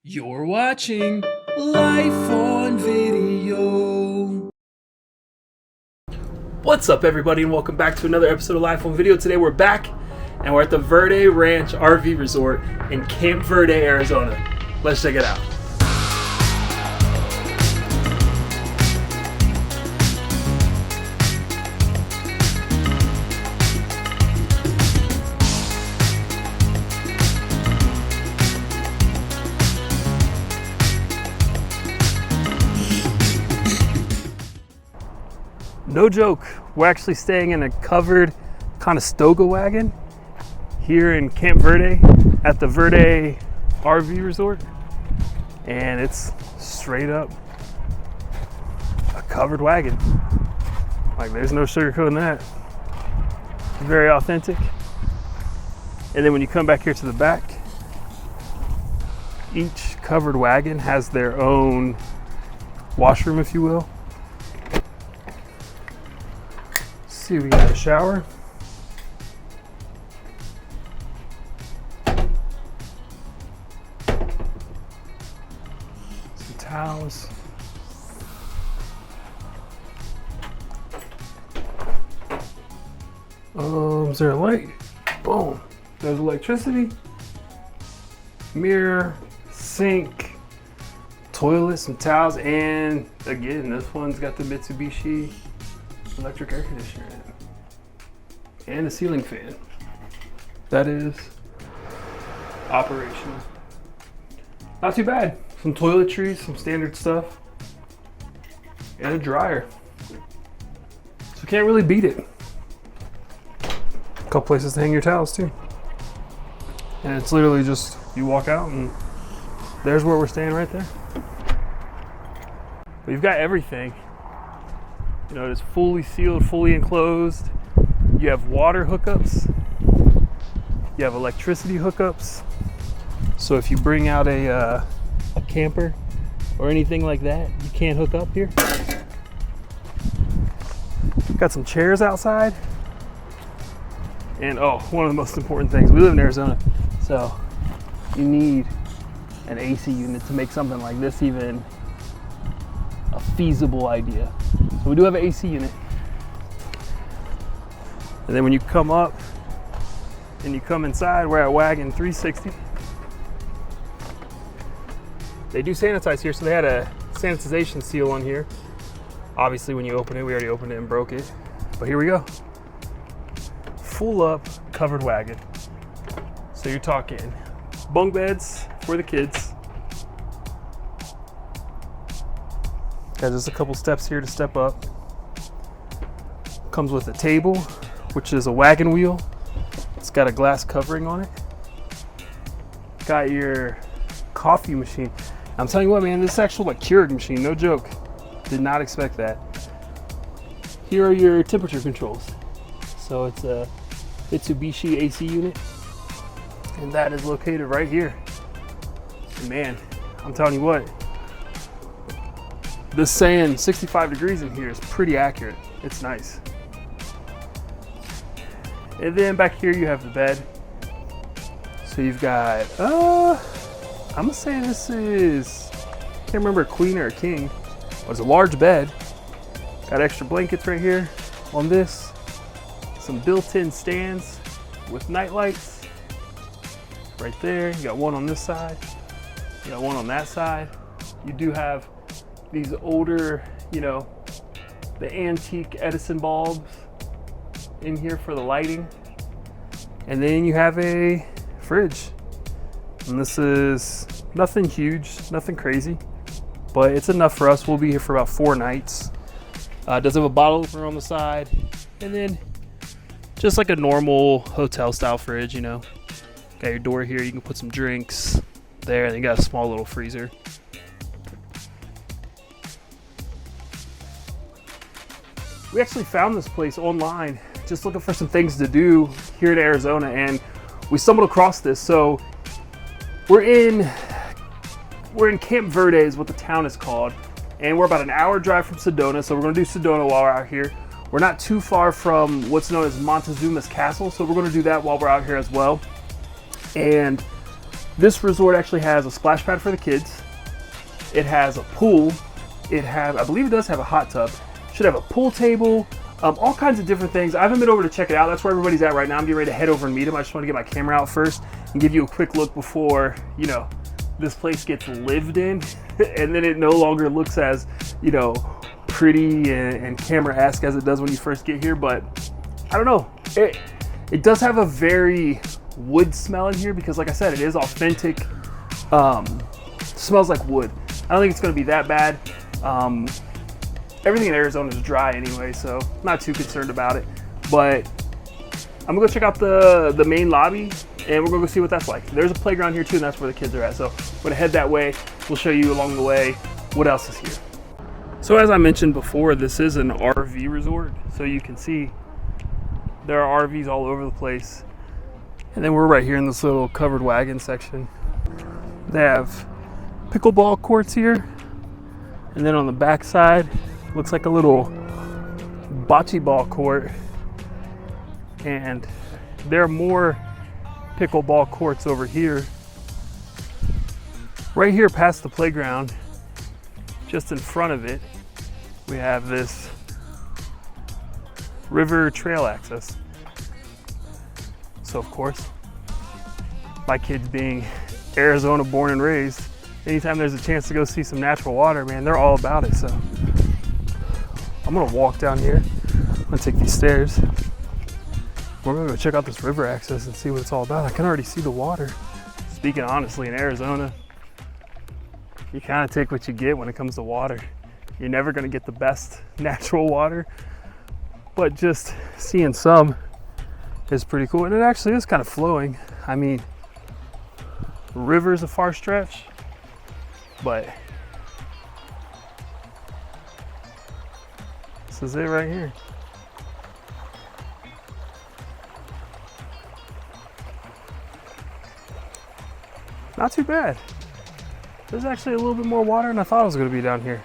You're watching Life on Video. What's up, everybody, and welcome back to another episode of Life on Video. Today we're back, and we're at the Verde Ranch RV Resort in Camp Verde, Arizona. Let's check it out. No joke, we're actually staying in a covered kind of stoga wagon here in Camp Verde at the Verde RV Resort, and it's straight up a covered wagon. Like, there's no sugarcoating that. Very authentic. And then when you come back here to the back, each covered wagon has their own washroom, if you will. See, we got a shower. Some towels. Is there a light? Boom. There's electricity. Mirror, sink, toilet, some towels, and again, this one's got the Mitsubishi electric air conditioner in it, and a ceiling fan that is operational. Not too bad. Some toiletries, some standard stuff, and a dryer. So can't really beat it. A couple places to hang your towels too, and it's literally just you walk out and there's where we're staying right there. But you've got everything. You know, it's fully sealed, fully enclosed. You have water hookups. You have electricity hookups. So if you bring out a camper or anything like that, you can't hook up here. Got some chairs outside. And one of the most important things, we live in Arizona, so you need an AC unit to make something like this even a feasible idea. So we do have an AC unit. And then when you come up and you come inside, we're at Wagon 360. They do sanitize here, so they had a sanitization seal on here. Obviously when you open it, we already opened it and broke it. But here we go. Full up covered wagon. So you're talking bunk beds for the kids. Got just a couple steps here to step up. Comes with a table, which is a wagon wheel. It's got a glass covering on it. Got your coffee machine. I'm telling you what, man, this is actual like Keurig machine, no joke. Did not expect that. Here are your temperature controls. So it's a Mitsubishi AC unit, and that is located right here. And man, I'm telling you what, this saying 65 degrees in here is pretty accurate. It's nice. And then back here you have the bed. So you've got, I'm gonna say this is, can't remember, a queen or a king. But it's a large bed. Got extra blankets right here on this. Some built-in stands with night lights right there. You got one on this side. You got one on that side. You do have these older, the antique Edison bulbs in here for the lighting. And then you have a fridge. And this is nothing huge, nothing crazy, but it's enough for us. We'll be here for about 4 nights. Does have a bottle opener on the side, and then just like a normal hotel style fridge, Got your door here, you can put some drinks there, and you got a small little freezer. We actually found this place online, just looking for some things to do here in Arizona, and we stumbled across this. So we're in Camp Verde is what the town is called, and we're about an hour drive from Sedona. So we're gonna do Sedona while we're out here. We're not too far from what's known as Montezuma's Castle, so we're gonna do that while we're out here as well. And This resort actually has a splash pad for the kids. It has a pool. It has, I believe it does have a hot tub. Should have a pool table, all kinds of different things. I haven't been over to check it out. That's where everybody's at right now. I'm getting ready to head over and meet them. I just want to get my camera out first and give you a quick look before, you know, this place gets lived in and then it no longer looks as, you know, pretty and camera-esque as it does when you first get here. But I don't know. It does have a very wood smell in here because, like I said, it is authentic. Smells like wood. I don't think it's going to be that bad. Everything in Arizona is dry anyway, so not too concerned about it. But I'm gonna go check out the main lobby and we're gonna go see what that's like. There's a playground here too, and that's where the kids are at. So I'm gonna head that way. We'll show you along the way what else is here. So as I mentioned before, this is an RV resort. So you can see there are RVs all over the place. And then we're right here in this little covered wagon section. They have pickleball courts here. And then on the back side, looks like a little bocce ball court. And there are more pickleball courts over here. Right here past the playground, just in front of it, we have this river trail access. So of course, my kids being Arizona born and raised, anytime there's a chance to go see some natural water, man, they're all about it. So I'm gonna walk down here. I'm gonna take these stairs. We're gonna go check out this river access and see what it's all about. I can already see the water. Speaking honestly, in Arizona, you kind of take what you get when it comes to water. You're never gonna get the best natural water, but just seeing some is pretty cool. And it actually is kind of flowing. I mean, river's a far stretch, but this is it right here. Not too bad. There's actually a little bit more water than I thought it was going to be down here.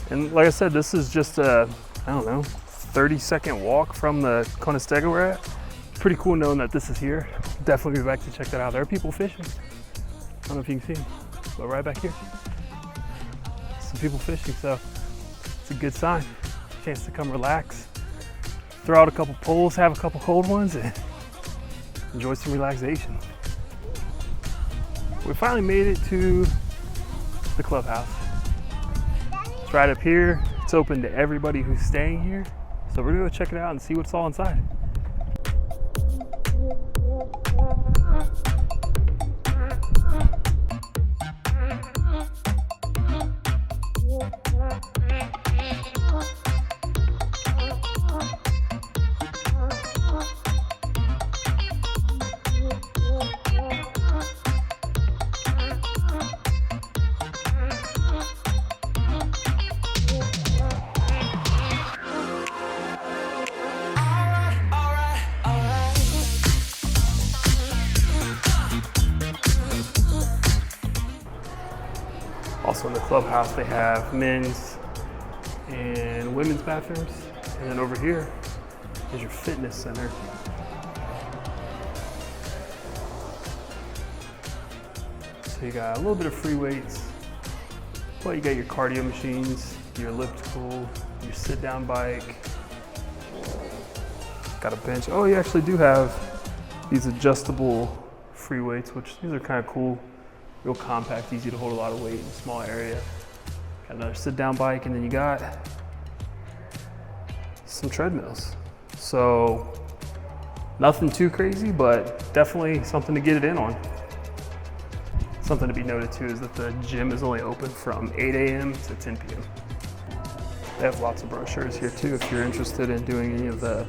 And like I said, this is just a, I don't know, 30-second walk from the Conestego we're at. Pretty cool knowing that this is here. Definitely be back to check that out. There are people fishing. I don't know if you can see them, but right back here, some people fishing, so it's a good sign. Chance to come relax, throw out a couple poles, have a couple cold ones, and enjoy some relaxation. We finally made it to the clubhouse. It's right up here. It's open to everybody who's staying here. So we're gonna go check it out and see what's all inside. Also in the clubhouse, they have men's and women's bathrooms. And then over here is your fitness center. So you got a little bit of free weights, but you got your cardio machines, your elliptical, your sit down bike, got a bench. Oh, you actually do have these adjustable free weights, which these are kind of cool. Real compact, easy to hold a lot of weight in a small area. Got another sit down bike, and then you got some treadmills. So nothing too crazy, but definitely something to get it in on. Something to be noted too is that the gym is only open from 8 a.m. to 10 p.m. They have lots of brochures here too if you're interested in doing any of the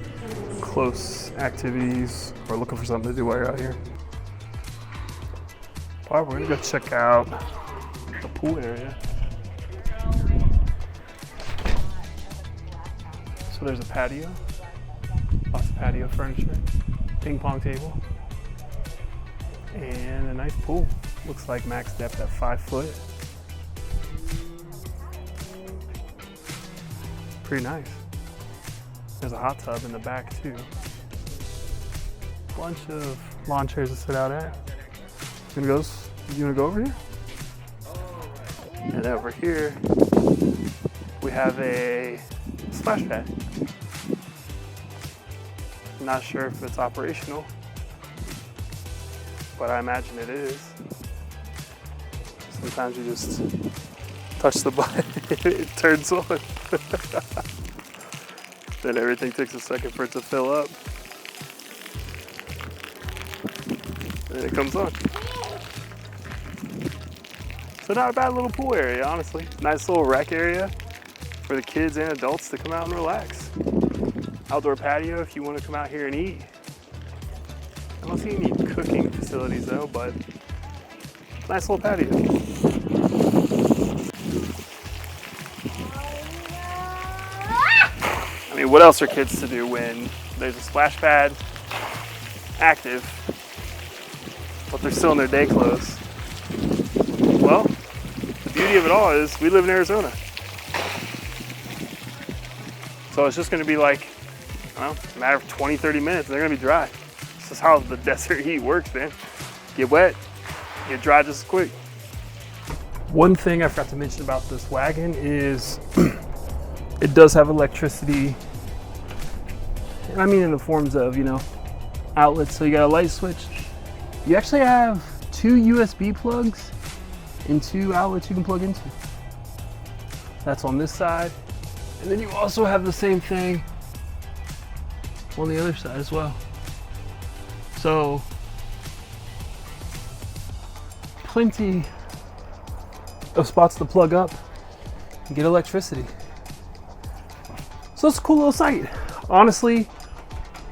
close activities or looking for something to do while you're out here. All right, we're gonna go check out the pool area. So there's a patio, lots of patio furniture, ping pong table, and a nice pool. Looks like max depth at 5 foot. Pretty nice. There's a hot tub in the back too. bunch of lawn chairs to sit out at. You wanna go over here? And over here, we have a splash pad. Not sure if it's operational, but I imagine it is. Sometimes you just touch the button, it turns on. Then everything takes a second for it to fill up. And then it comes on. So not a bad little pool area, honestly. Nice little rec area for the kids and adults to come out and relax. Outdoor patio if you want to come out here and eat. I don't see any cooking facilities though, but nice little patio. I mean, what else are kids to do when there's a splash pad active, but they're still in their day clothes? Well, the beauty of it all is we live in Arizona. So it's just gonna be like, I don't know, a matter of 20, 30 minutes, and they're gonna be dry. This is how the desert heat works, man. Get wet, get dry just as quick. One thing I forgot to mention about this wagon is it does have electricity. And I mean in the forms of, outlets. So you got a light switch. You actually have 2 USB plugs and 2 outlets you can plug into. That's on this side. And then you also have the same thing on the other side as well. So plenty of spots to plug up and get electricity. So it's a cool little site. Honestly,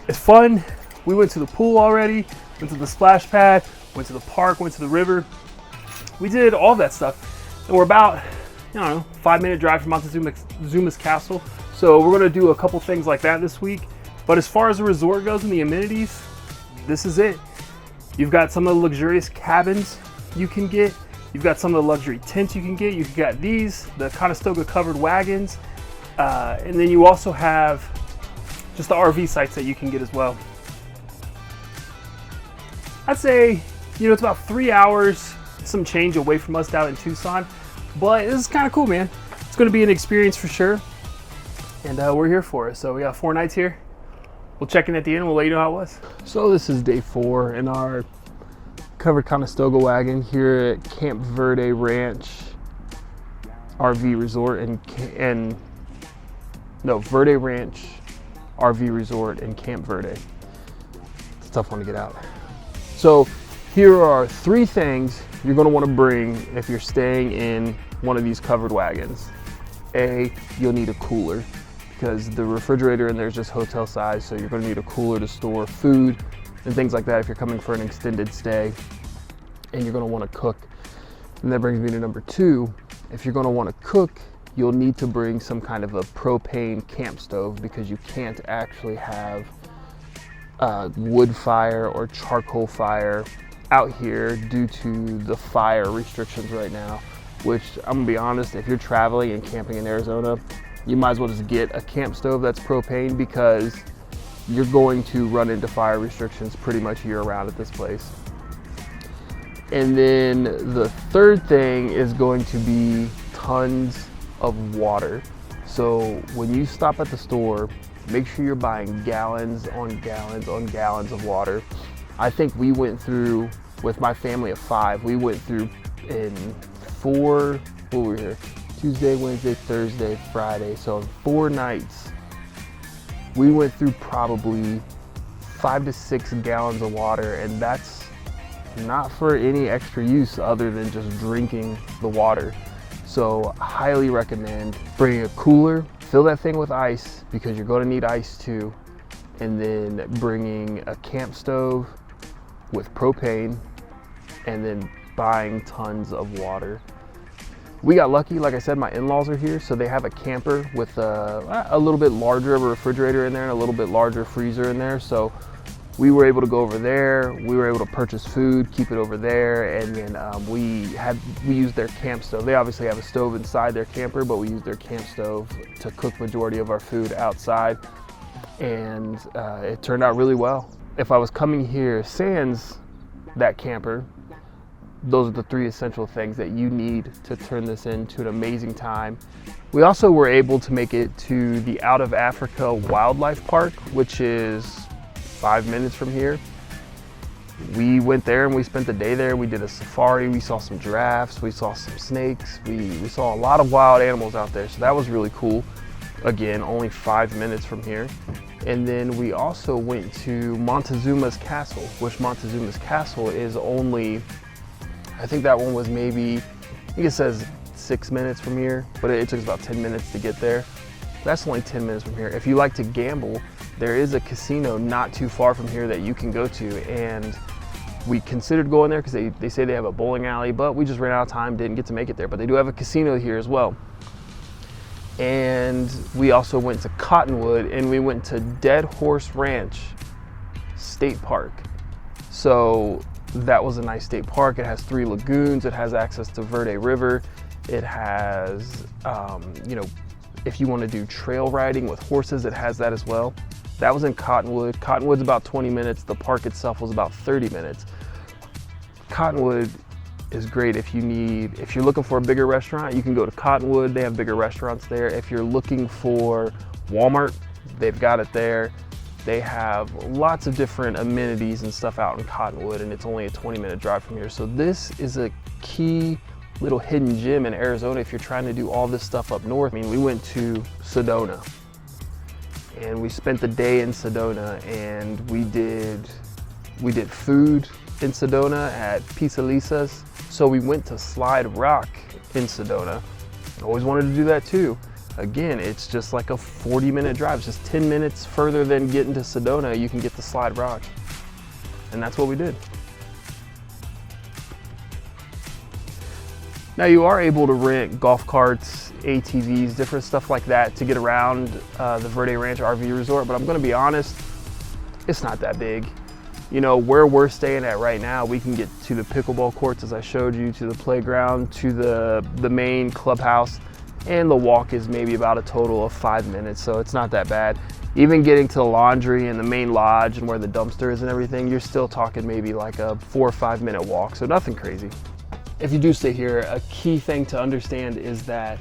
it's fun. We went to the pool already, went to the splash pad, went to the park, went to the river. We did all that stuff. And we're about, 5-minute drive from Montezuma's castle. So we're gonna do a couple things like that this week. But as far as the resort goes and the amenities, this is it. You've got some of the luxurious cabins you can get. You've got some of the luxury tents you can get. You've got these, the Conestoga covered wagons. And then you also have just the RV sites that you can get as well. I'd say, it's about 3 hours, some change away from us down in Tucson. But this is kind of cool, man. It's going to be an experience for sure. And we're here for it. So we got 4 nights here. We'll check in at the end. We'll let you know how it was. So this is day 4 in our covered Conestoga wagon here at Camp Verde Ranch RV Resort Verde Ranch RV Resort in Camp Verde. It's a tough one to get out. So here are 3 things you're going to want to bring if you're staying in one of these covered wagons. A, you'll need a cooler because the refrigerator in there is just hotel size, so you're going to need a cooler to store food and things like that if you're coming for an extended stay and you're going to want to cook. And that brings me to number 2. If you're going to want to cook, you'll need to bring some kind of a propane camp stove because you can't actually have wood fire or charcoal fire out here due to the fire restrictions right now, which I'm gonna be honest, if you're traveling and camping in Arizona, you might as well just get a camp stove that's propane because you're going to run into fire restrictions pretty much year round at this place. And then the third thing is going to be tons of water. So when you stop at the store, make sure you're buying gallons on gallons on gallons of water. I think we went through, with my family of 5, we went through in 4, what were we here? Tuesday, Wednesday, Thursday, Friday. So in 4 nights, we went through probably 5 to 6 gallons of water, and that's not for any extra use other than just drinking the water. So I highly recommend bringing a cooler, fill that thing with ice because you're going to need ice too, and then bringing a camp stove with propane, and then buying tons of water. We got lucky, like I said, my in-laws are here, so they have a camper with a little bit larger of a refrigerator in there and a little bit larger freezer in there. So we were able to go over there, we were able to purchase food, keep it over there, and then we used their camp stove. They obviously have a stove inside their camper, but we used their camp stove to cook majority of our food outside, and it turned out really well. if I was coming here sans that camper, those are the 3 essential things that you need to turn this into an amazing time. We also were able to make it to the Out of Africa Wildlife Park, which is 5 minutes from here. We went there and we spent the day there. We did a safari, we saw some giraffes, we saw some snakes, we saw a lot of wild animals out there, so that was really cool. Again, only 5 minutes from here. And then we also went to Montezuma's Castle, which Montezuma's Castle is only, I think that one was maybe, I think it says 6 minutes from here, but it took us about 10 minutes to get there. That's only 10 minutes from here. If you like to gamble, there is a casino not too far from here that you can go to, and we considered going there because they say they have a bowling alley, but we just ran out of time, didn't get to make it there. But they do have a casino here as well. And we also went to Cottonwood, and we went to Dead Horse Ranch State Park. So that was a nice state park. It has 3 lagoons. It has access to Verde River. It has, you know, if you want to do trail riding with horses, it has that as well. That was in Cottonwood. Cottonwood's about 20 minutes. The park itself was about 30 minutes. Cottonwood is great if you're looking for a bigger restaurant, you can go to Cottonwood. They have bigger restaurants there. If you're looking for Walmart, they've got it there. They have lots of different amenities and stuff out in Cottonwood, and it's only a 20-minute drive from here. So this is a key little hidden gem in Arizona if you're trying to do all this stuff up north. I mean, we went to Sedona, and we spent the day in Sedona, and we did food in Sedona at Pizza Lisa's. So we went to Slide Rock in Sedona. I always wanted to do that too. Again, it's just like a 40-minute drive. It's just 10 minutes further than getting to Sedona, you can get to Slide Rock. And that's what we did. Now you are able to rent golf carts, ATVs, different stuff like that to get around the Verde Ranch RV Resort, but I'm gonna be honest, it's not that big. You know, where we're staying at right now, we can get to the pickleball courts, as I showed you, to the playground, to the main clubhouse, and the walk is maybe about a total of 5 minutes, so it's not that bad. Even getting to the laundry and the main lodge and where the dumpster is and everything, you're still talking maybe like a 4 or 5 minute walk, so nothing crazy. If you do stay here, a key thing to understand is that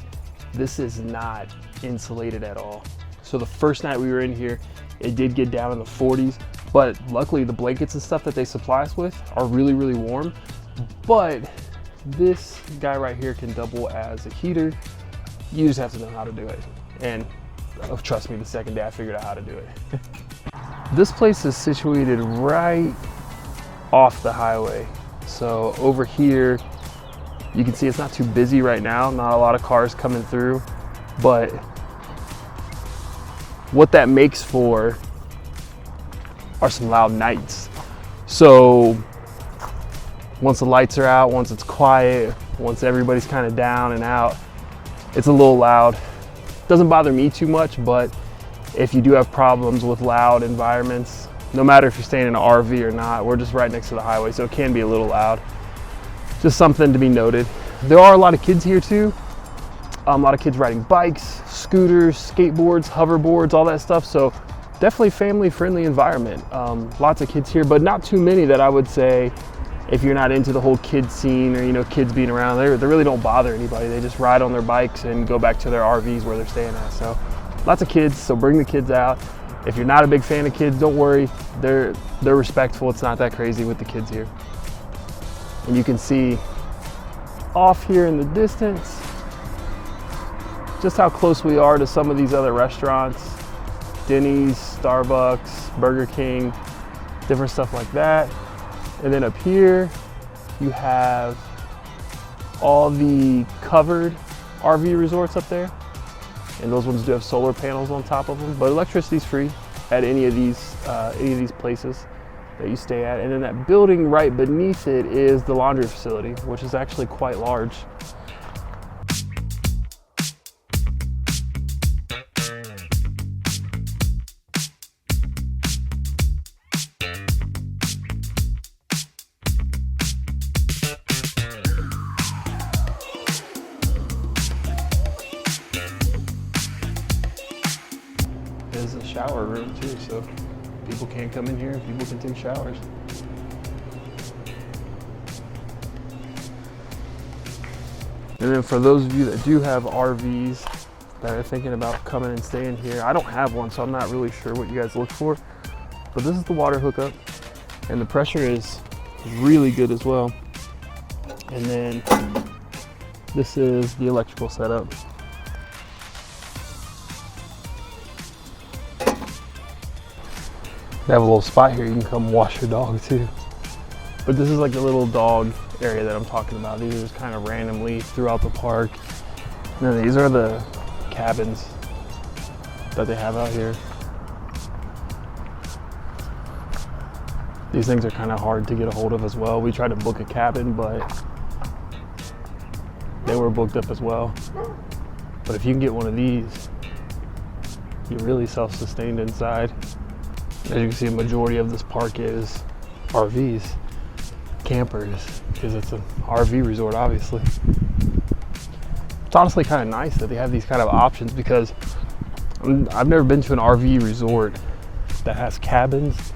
this is not insulated at all. So the first night we were in here, it did get down in the 40s, but luckily the blankets and stuff that they supply us with are really, really warm. But this guy right here can double as a heater. You just have to know how to do it. And trust me, the second day I figured out how to do it. This place is situated right off the highway. So over here, you can see it's not too busy right now, not a lot of cars coming through, but what that makes for are some loud nights. So once the lights are out, once it's quiet, once everybody's kind of down and out, it's a little loud. Doesn't bother me too much, but if you do have problems with loud environments, no matter if you're staying in an RV or not, we're just right next to the highway, so it can be a little loud. Just something to be noted. There are a lot of kids here too. A lot of kids riding bikes, scooters, skateboards, hoverboards, all that stuff. So definitely family-friendly environment. Lots of kids here, but not too many that I would say, if you're not into the whole kid scene or, you know, kids being around, they really don't bother anybody. They just ride on their bikes and go back to their RVs where they're staying at. So lots of kids, so bring the kids out. If you're not a big fan of kids, don't worry. They're respectful. It's not that crazy with the kids here. And you can see off here in the distance just how close we are to some of these other restaurants. Denny's, Starbucks, Burger King, different stuff like that. And then up here, you have all the covered RV resorts up there. And those ones do have solar panels on top of them, but electricity's free at any of these places that you stay at. And then that building right beneath it is the laundry facility, which is actually quite large. There's a shower room too, so People can't come in here, people can take showers. And then for those of you that do have RVs that are thinking about coming and staying here, I don't have one, so I'm not really sure what you guys look for, but this is the water hookup, and the pressure is really good as well. And then this is the electrical setup. They have a little spot here you can come wash your dog too. But this is like the little dog area that I'm talking about. These are just kind of randomly throughout the park. And then these are the cabins that they have out here. These things are kind of hard to get a hold of as well. We tried to book a cabin, but they were booked up as well. But if you can get one of these, you're really self-sustained inside. As you can see, a majority of this park is RVs, campers, because it's an RV resort, obviously. It's honestly kind of nice that they have these kind of options, because I've never been to an RV resort that has cabins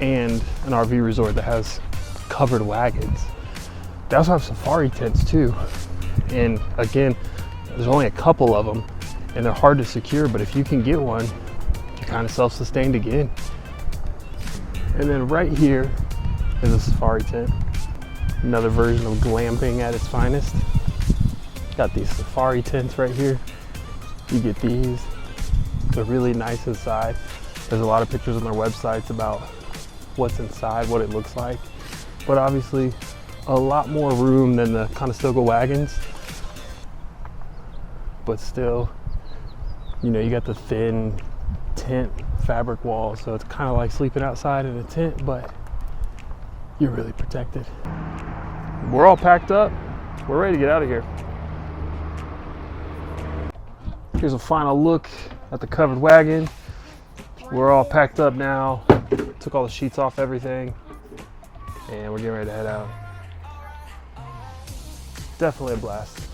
and an RV resort that has covered wagons. They also have safari tents too. And again, there's only a couple of them and they're hard to secure, but if you can get one, you're kind of self-sustained again. And then right here is a safari tent. Another version of glamping at its finest. Got these safari tents right here. You get these. They're really nice inside. There's a lot of pictures on their websites about what's inside, what it looks like. But obviously a lot more room than the Conestoga wagons. But still, you know, you got the thin tent fabric wall, so it's kind of like sleeping outside in a tent, but you're really protected. We're all packed up. We're ready to get out of here. Here's a final look at the covered wagon. We're all packed up now. Took all the sheets off everything, and we're getting ready to head out. Definitely a blast.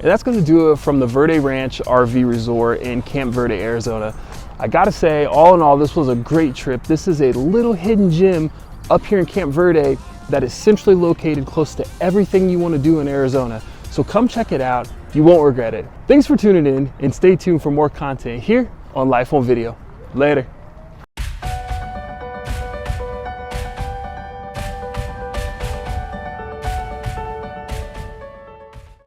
And that's going to do it from the Verde Ranch RV Resort in Camp Verde, Arizona. I gotta say, all in all, this was a great trip. This is a little hidden gem up here in Camp Verde that is centrally located close to everything you want to do in Arizona. So come check it out. You won't regret it. Thanks for tuning in, and stay tuned for more content here on Life on Video. Later.